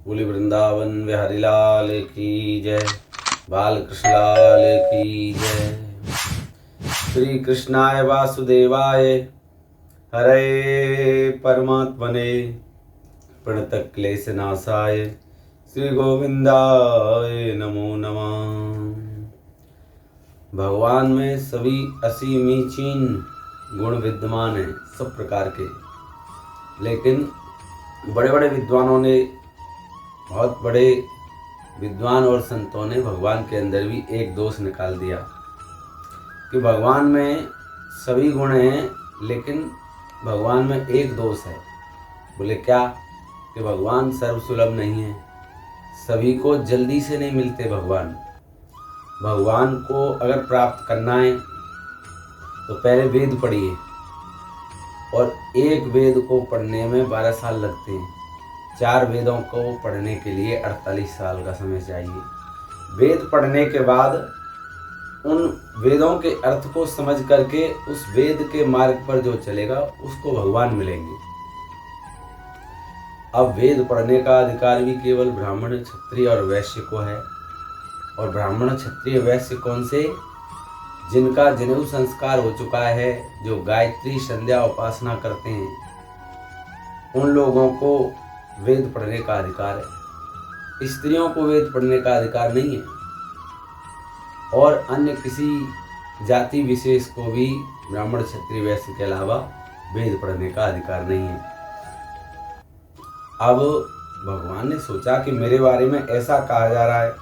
बोली वृंदावन बिहारी लाल की जय। बाल कृष्ण लाल की जय। श्री कृष्णाय वासुदेवाय हरे परमात्मने प्रणत क्लेश नाशाय श्री गोविंदाय नमो नमः। भगवान में सभी असीमीचीन गुण विद्यमान हैं, सब प्रकार के। लेकिन बड़े बड़े विद्वानों ने, बहुत बड़े विद्वान और संतों ने भगवान के अंदर भी एक दोष निकाल दिया कि भगवान में सभी गुण हैं, लेकिन भगवान में एक दोष है। बोले क्या? कि भगवान सर्वसुलभ नहीं है, सभी को जल्दी से नहीं मिलते। भगवान को अगर प्राप्त करना है तो पहले वेद पढ़िए, और एक वेद को पढ़ने में 12 साल लगते हैं। 4 वेदों को पढ़ने के लिए 48 साल का समय चाहिए। वेद पढ़ने के बाद उन वेदों के अर्थ को समझ करके उस वेद के मार्ग पर जो चलेगा उसको भगवान मिलेंगे। अब वेद पढ़ने का अधिकार भी केवल ब्राह्मण, क्षत्रिय और वैश्य को है। और ब्राह्मण, क्षत्रिय, वैश्य कौन से? जिनका जनेऊ संस्कार हो चुका है, जो गायत्री संध्या उपासना करते हैं, उन लोगों को वेद पढ़ने का अधिकार है। स्त्रियों को वेद पढ़ने का अधिकार नहीं है, और अन्य किसी जाति विशेष को भी ब्राह्मण, क्षत्रिय, वैश्य के अलावा वेद पढ़ने का अधिकार नहीं है। अब भगवान ने सोचा कि मेरे बारे में ऐसा कहा जा रहा है,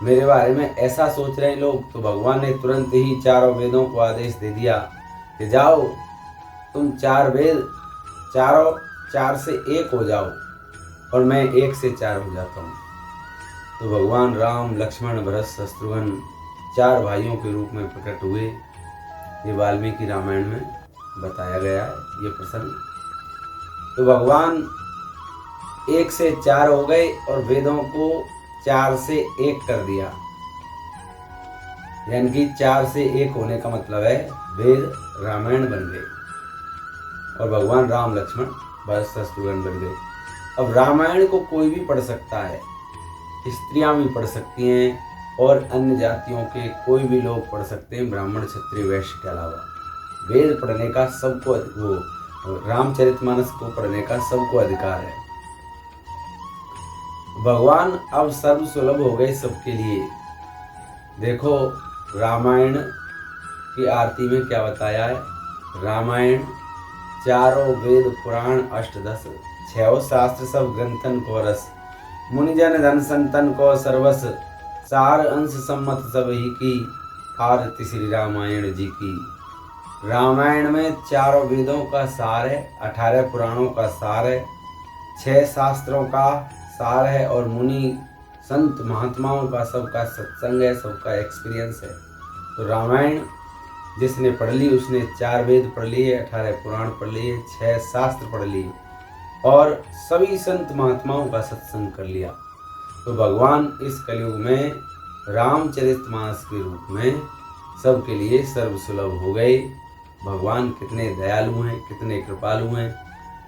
मेरे बारे में ऐसा सोच रहे हैं लोग, तो भगवान ने तुरंत ही 4 वेदों को आदेश दे दिया कि जाओ तुम 4 वेद, चारों 4 से 1 हो जाओ, और मैं 1 से 4 हो जाता हूँ। तो भगवान राम, लक्ष्मण, भरत, शत्रुघ्न 4 भाइयों के रूप में प्रकट हुए। ये वाल्मीकि रामायण में बताया गया है ये प्रसंग। तो भगवान 1 से 4 हो गए और वेदों को 4 से 1 कर दिया। यानी कि 4 से 1 होने का मतलब है वेद रामायण बन गए, और भगवान राम, लक्ष्मण, भरत, शत्रुघ्न बन गए। अब रामायण को कोई भी पढ़ सकता है, स्त्रियां भी पढ़ सकती हैं, और अन्य जातियों के कोई भी लोग पढ़ सकते हैं, ब्राह्मण, क्षत्रिय, वैश्य के अलावा। वेद पढ़ने का सबको, वो रामचरितमानस को पढ़ने का सबको अधिकार है। भगवान अब सर्व सुलभ हो गए सबके लिए। देखो रामायण की आरती में क्या बताया है। रामायण 4 वेद पुराण अष्टदश, 6 शास्त्र सब ग्रंथन को रस, मुनिजन धन संतन को सर्वस, 4 अंश सम्मत सब ही की, आरती श्री रामायण जी की। रामायण में 4 वेदों का सार है, 18 पुराणों का सार है, 6 शास्त्रों का सार है, और मुनि संत महात्माओं का सबका सत्संग है, सबका एक्सपीरियंस है। तो रामायण जिसने पढ़ ली उसने 4 वेद पढ़ लिए, 18 पुराण पढ़ लिए, 6 शास्त्र पढ़ लिए, और सभी संत महात्माओं का सत्संग कर लिया। तो भगवान इस कलयुग में रामचरितमानस के रूप में सबके लिए सर्वसुलभ हो गए। भगवान कितने दयालु हैं, कितने कृपालु हैं।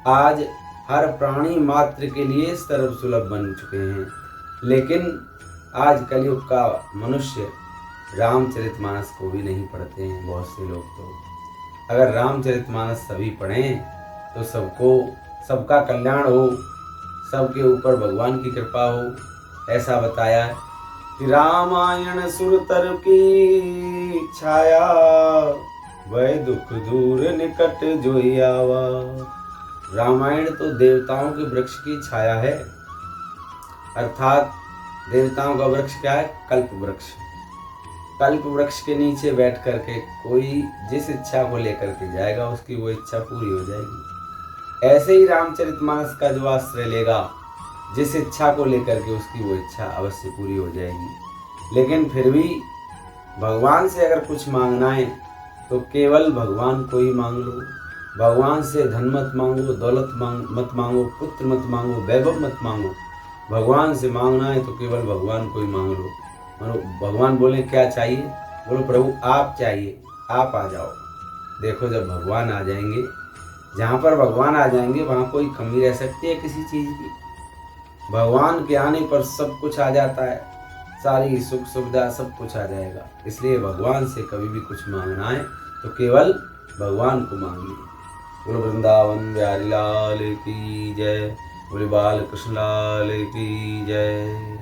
आज हर प्राणी मात्र के लिए सर्वसुलभ बन चुके हैं। लेकिन आज कलयुग का मनुष्य रामचरितमानस को भी नहीं पढ़ते हैं बहुत से लोग। तो अगर रामचरितमानस सभी पढ़ें तो सबका कल्याण हो, सबके ऊपर भगवान की कृपा हो। ऐसा बताया है कि रामायण सुरतर की छाया, वह दुख दूर निकट जोई आवा। रामायण तो देवताओं के वृक्ष की छाया है, अर्थात देवताओं का वृक्ष क्या है? कल्प वृक्ष। कल्प वृक्ष के नीचे बैठ करके कोई जिस इच्छा को लेकर के जाएगा उसकी वो इच्छा पूरी हो जाएगी। ऐसे ही रामचरितमानस का जो आश्रय लेगा, जिस इच्छा को लेकर के उसकी वो इच्छा अवश्य पूरी हो जाएगी। लेकिन फिर भी भगवान से अगर कुछ मांगना है तो केवल भगवान को ही मांग लो। भगवान से धन मत मांगो, दौलत मत मांगो, पुत्र मत मांगो, वैभव मत मांगो। भगवान से मांगना है तो केवल भगवान को ही मांग लो। भगवान बोले क्या चाहिए? बोलो प्रभु आप चाहिए, आप आ जाओ। देखो जब भगवान आ जाएंगे, जहाँ पर भगवान आ जाएंगे वहाँ कोई कमी रह सकती है किसी चीज़ की? भगवान के आने पर सब कुछ आ जाता है, सारी सुख सुविधा सब कुछ आ जाएगा। इसलिए भगवान से कभी भी कुछ मांगना है तो केवल भगवान को मांगिए। बोलो वृंदावन बिहारी लाल की जय, बोले बाल कृष्ण लाल की जय।